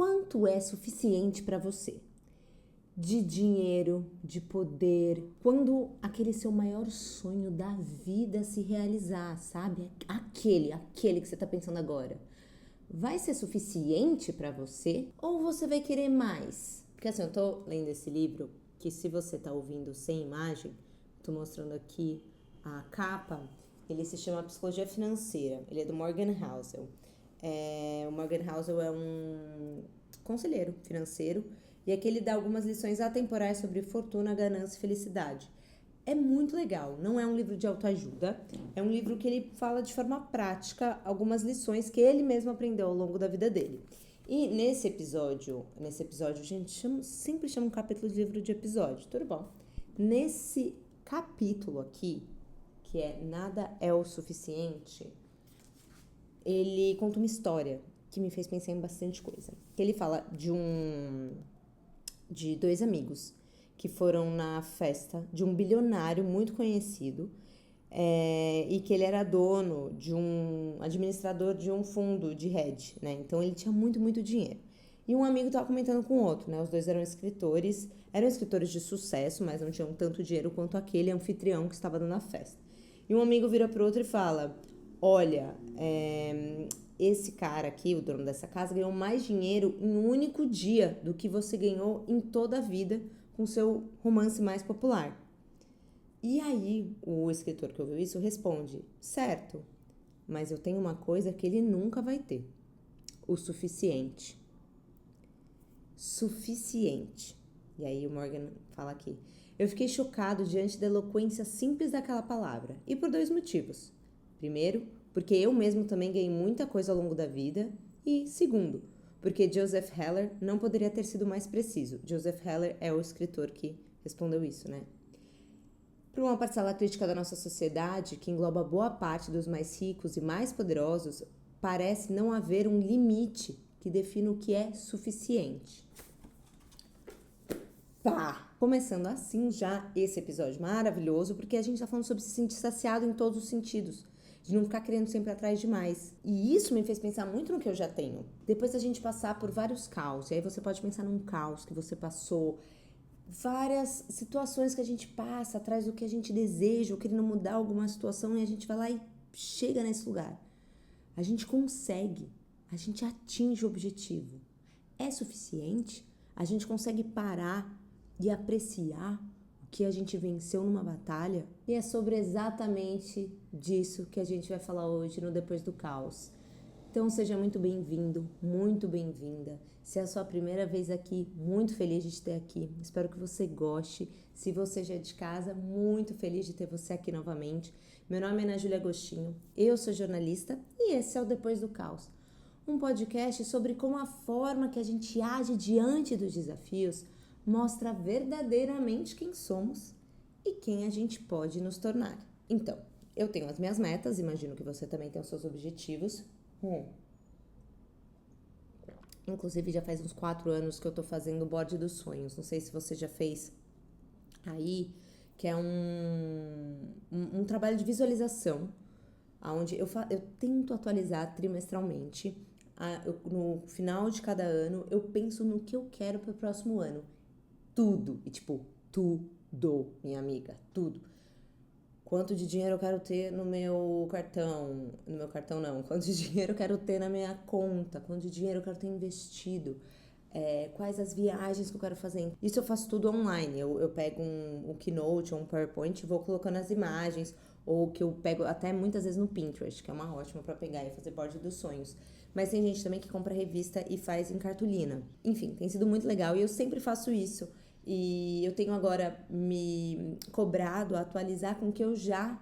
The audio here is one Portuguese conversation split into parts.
quanto é suficiente para você? De dinheiro, de poder, quando aquele seu maior sonho da vida se realizar, sabe? Aquele que você tá pensando agora. Vai ser suficiente para você ou você vai querer mais? Porque assim, eu tô lendo esse livro que se você tá ouvindo sem imagem, tô mostrando aqui a capa, ele se chama Psicologia Financeira, ele é do Morgan Housel. O Morgan Housel é um conselheiro financeiro e aqui ele dá algumas lições atemporais sobre fortuna, ganância e felicidade. É muito legal, não é um livro de autoajuda, é um livro que ele fala de forma prática algumas lições que ele mesmo aprendeu ao longo da vida dele. E nesse episódio, gente, sempre chama um capítulo de livro de episódio, tudo bom? Nesse capítulo aqui, que é Nada é o Suficiente, ele conta uma história que me fez pensar em bastante coisa. Ele fala de dois amigos que foram na festa de um bilionário muito conhecido e que ele era dono de um administrador de um fundo de hedge, né? Então ele tinha muito, muito dinheiro. E um amigo estava comentando com o outro, né? Os dois eram escritores de sucesso, mas não tinham tanto dinheiro quanto aquele anfitrião que estava dando a festa. E um amigo vira pro outro e fala: olha, esse cara aqui, o dono dessa casa, ganhou mais dinheiro em um único dia do que você ganhou em toda a vida com seu romance mais popular. E aí, o escritor que ouviu isso responde: certo, mas eu tenho uma coisa que ele nunca vai ter: o suficiente. Suficiente. E aí o Morgan fala aqui: eu fiquei chocado diante da eloquência simples daquela palavra, e por dois motivos. Primeiro, porque eu mesmo também ganhei muita coisa ao longo da vida, e segundo, porque Joseph Heller não poderia ter sido mais preciso. Joseph Heller é o escritor que respondeu isso, né? Para uma parcela crítica da nossa sociedade, que engloba boa parte dos mais ricos e mais poderosos, parece não haver um limite que defina o que é suficiente. Pá! Começando assim já esse episódio maravilhoso, porque a gente tá falando sobre se sentir saciado em todos os sentidos, de não ficar querendo sempre atrás de mais. E isso me fez pensar muito no que eu já tenho. Depois da gente passar por vários caos, e aí você pode pensar num caos que você passou, várias situações que a gente passa atrás do que a gente deseja, ou querendo mudar alguma situação, e a gente vai lá e chega nesse lugar. A gente consegue, a gente atinge o objetivo. É suficiente? A gente consegue parar e apreciar o que a gente venceu numa batalha? E é sobre exatamente disso que a gente vai falar hoje no Depois do Caos. Então seja muito bem-vindo, muito bem-vinda. Se é a sua primeira vez aqui, muito feliz de te ter aqui. Espero que você goste. Se você já é de casa, muito feliz de ter você aqui novamente. Meu nome é Ana Júlia Agostinho, eu sou jornalista e esse é o Depois do Caos. Um podcast sobre como a forma que a gente age diante dos desafios mostra verdadeiramente quem somos e quem a gente pode nos tornar. Então, eu tenho as minhas metas, imagino que você também tem os seus objetivos. Inclusive, já faz uns 4 anos que eu tô fazendo o Board dos Sonhos. Não sei se você já fez aí, que é um trabalho de visualização, onde eu tento atualizar trimestralmente. No final de cada ano, eu penso no que eu quero pro próximo ano. Tudo. E tudo, minha amiga, tudo. Quanto de dinheiro eu quero ter no meu cartão? No meu cartão não. Quanto de dinheiro eu quero ter na minha conta? Quanto de dinheiro eu quero ter investido? Quais as viagens que eu quero fazer? Isso eu faço tudo online. Eu pego um Keynote ou um PowerPoint e vou colocando as imagens. Ou que eu pego até muitas vezes no Pinterest, que é uma ótima pra pegar e fazer board dos sonhos. Mas tem gente também que compra revista e faz em cartolina. Enfim, tem sido muito legal e eu sempre faço isso. E eu tenho agora me cobrado a atualizar com o que eu já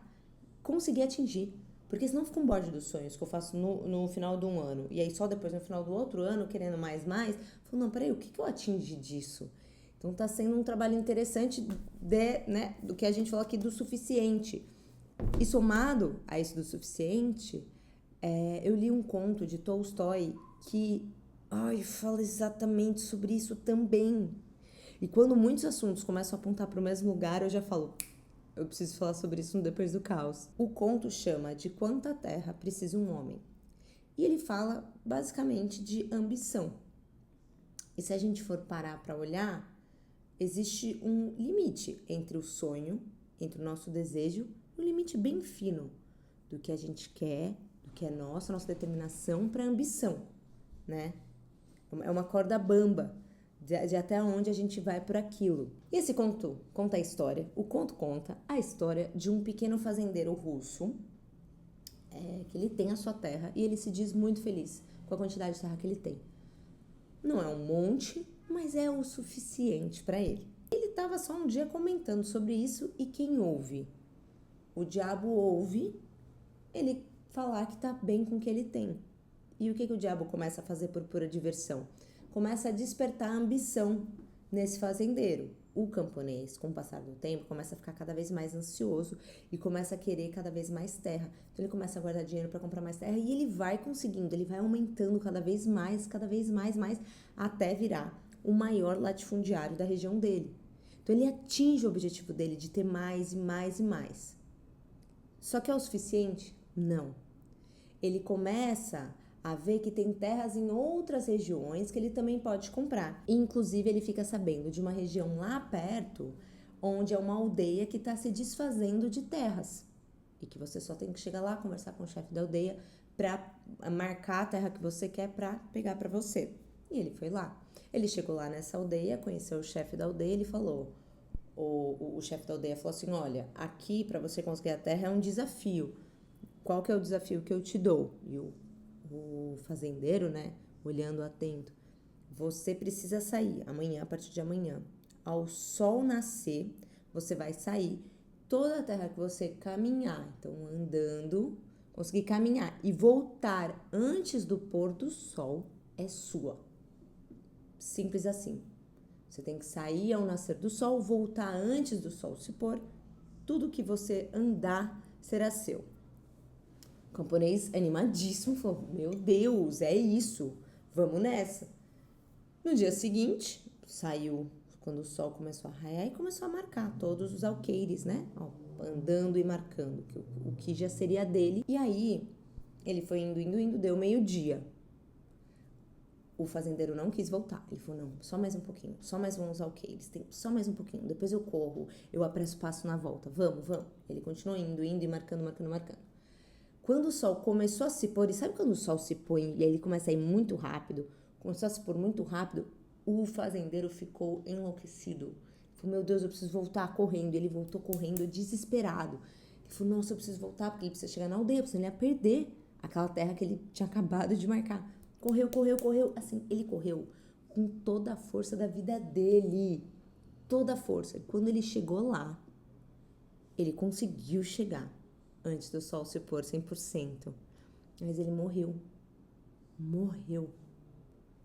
consegui atingir. Porque senão fica um board dos sonhos que eu faço no final de um ano. E aí só depois, no final do outro ano, querendo mais, eu falo, não, peraí, o que eu atingi disso? Então tá sendo um trabalho interessante do que a gente falou aqui do suficiente. E somado a isso do suficiente, eu li um conto de Tolstói que fala exatamente sobre isso também. E quando muitos assuntos começam a apontar para o mesmo lugar, eu já falo, eu preciso falar sobre isso no Depois do Caos. O conto chama De Quanta Terra Precisa um Homem. E ele fala basicamente de ambição. E se a gente for parar para olhar, existe um limite entre o sonho, entre o nosso desejo, um limite bem fino do que a gente quer, do que é nosso, nossa determinação para a ambição, né? É uma corda bamba de até onde a gente vai por aquilo. E esse conto conta a história, o conto conta a história de um pequeno fazendeiro russo, que ele tem a sua terra e ele se diz muito feliz com a quantidade de terra que ele tem. Não é um monte, mas é o suficiente para ele. Ele estava só um dia comentando sobre isso e quem ouve? O diabo ouve ele falar que tá bem com o que ele tem. E o que o diabo começa a fazer por pura diversão? Começa a despertar a ambição nesse fazendeiro. O camponês, com o passar do tempo, começa a ficar cada vez mais ansioso e começa a querer cada vez mais terra. Então ele começa a guardar dinheiro para comprar mais terra e ele vai conseguindo, ele vai aumentando cada vez mais, até virar o maior latifundiário da região dele. Então ele atinge o objetivo dele de ter mais e mais e mais. Só que é o suficiente? Não. Ele começa a ver que tem terras em outras regiões que ele também pode comprar. Inclusive, ele fica sabendo de uma região lá perto, onde é uma aldeia que está se desfazendo de terras. E que você só tem que chegar lá, conversar com o chefe da aldeia para marcar a terra que você quer para pegar para você. E ele foi lá. Ele chegou lá nessa aldeia, conheceu o chefe da aldeia, ele falou... O chefe da aldeia falou assim, olha, aqui para você conseguir a terra é um desafio. Qual que é o desafio que eu te dou? E o fazendeiro, né, olhando atento, você precisa sair amanhã, a partir de amanhã, ao sol nascer, você vai sair, toda a terra que você caminhar, então andando, conseguir caminhar e voltar antes do pôr do sol, é sua. Simples assim. Você tem que sair ao nascer do sol, voltar antes do sol se pôr, tudo que você andar será seu. O camponês, animadíssimo, falou, meu Deus, é isso, vamos nessa. No dia seguinte, saiu, quando o sol começou a raiar, e começou a marcar todos os alqueires, né? Ó, andando e marcando, o que já seria dele. E aí, ele foi indo, deu meio-dia. O fazendeiro não quis voltar. Ele falou, não, só mais um pouquinho, só mais uns alqueires, só mais um pouquinho, depois eu corro, eu apresso o passo na volta, vamos. Ele continuou indo e marcando. Quando o sol começou a se pôr, e sabe quando o sol se põe e aí ele começa a ir muito rápido, começou a se pôr muito rápido, o fazendeiro ficou enlouquecido. Ele falou, meu Deus, eu preciso voltar correndo. Ele voltou correndo, desesperado. Ele falou, nossa, eu preciso voltar, porque ele precisa chegar na aldeia, porque senão ele ia perder aquela terra que ele tinha acabado de marcar. Correu, assim, ele correu com toda a força da vida dele, toda a força. E quando ele chegou lá, ele conseguiu chegar antes do sol se pôr 100%, mas ele morreu,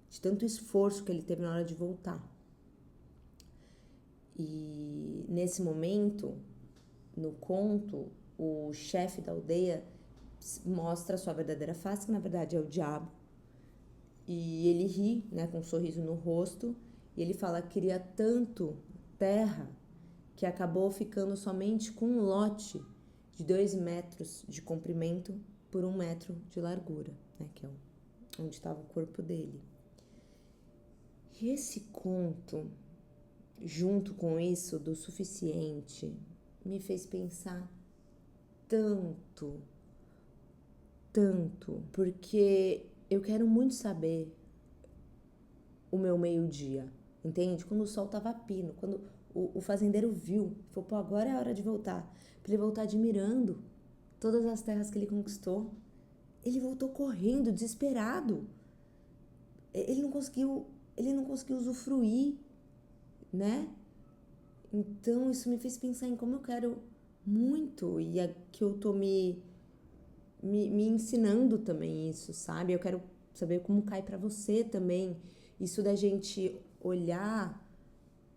de tanto esforço que ele teve na hora de voltar. E nesse momento, no conto, o chefe da aldeia mostra a sua verdadeira face, que na verdade é o diabo, e ele ri, né, com um sorriso no rosto, e ele fala que queria tanto terra que acabou ficando somente com um lote de 2 metros de comprimento por 1 metro de largura, né, que é onde estava o corpo dele. E esse conto, junto com isso do suficiente, me fez pensar tanto, porque eu quero muito saber o meu meio-dia, entende? Quando o sol tava a pino, quando o fazendeiro viu, falou, pô, agora é a hora de voltar. Pra ele voltar admirando todas as terras que ele conquistou. Ele voltou correndo, desesperado. Ele não conseguiu usufruir, né? Então, isso me fez pensar em como eu quero muito e que eu tô me ensinando também isso, sabe? Eu quero saber como cai pra você também. Isso da gente olhar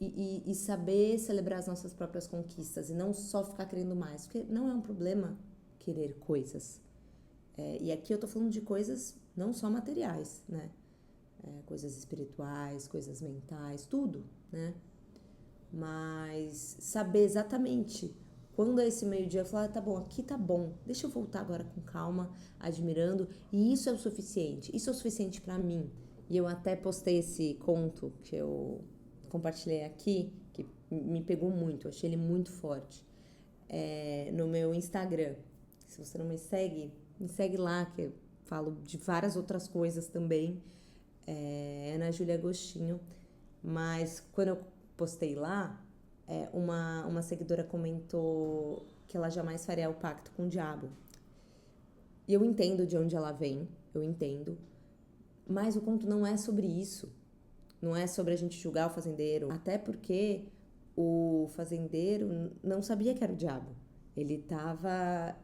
e saber celebrar as nossas próprias conquistas e não só ficar querendo mais, porque não é um problema querer coisas. E aqui eu tô falando de coisas não só materiais, né? Coisas espirituais, coisas mentais, tudo, né? Mas saber exatamente quando é esse meio-dia, falar, tá bom, aqui tá bom, deixa eu voltar agora com calma, admirando, e isso é o suficiente pra mim. E eu até postei esse conto que eu compartilhei aqui, que me pegou muito, achei ele muito forte, no meu Instagram. Se você não me segue lá, que eu falo de várias outras coisas também. Ana Júlia Agostinho. Mas quando eu postei lá, uma seguidora comentou que ela jamais faria o pacto com o diabo. E eu entendo de onde ela vem, eu entendo. Mas o conto não é sobre isso. Não é sobre a gente julgar o fazendeiro. Até porque o fazendeiro não sabia que era o diabo. Ele estava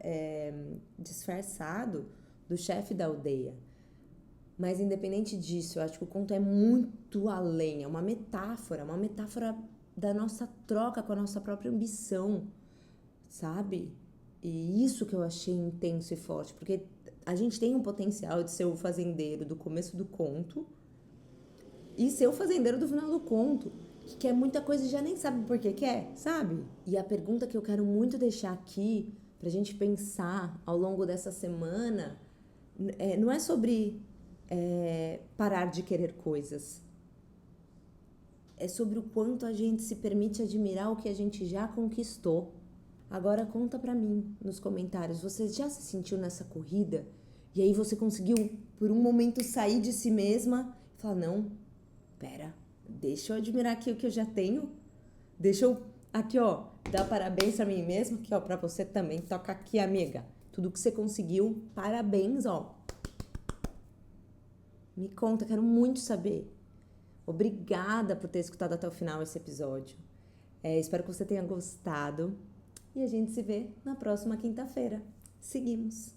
disfarçado do chefe da aldeia. Mas independente disso, eu acho que o conto é muito além. É uma metáfora da nossa troca com a nossa própria ambição, sabe? E isso que eu achei intenso e forte. Porque a gente tem um potencial de ser o fazendeiro do começo do conto e ser o fazendeiro do final do conto, que quer muita coisa e já nem sabe por que quer, sabe? E a pergunta que eu quero muito deixar aqui pra gente pensar ao longo dessa semana não é sobre parar de querer coisas. É sobre o quanto a gente se permite admirar o que a gente já conquistou. Agora conta pra mim nos comentários, você já se sentiu nessa corrida? E aí você conseguiu por um momento sair de si mesma e falar, não, pera, deixa eu admirar aqui o que eu já tenho. Deixa eu, aqui ó, dar parabéns pra mim mesma, aqui ó, pra você também. Toca aqui, amiga. Tudo que você conseguiu, parabéns, ó. Me conta, quero muito saber. Obrigada por ter escutado até o final esse episódio. Espero que você tenha gostado. E a gente se vê na próxima quinta-feira. Seguimos!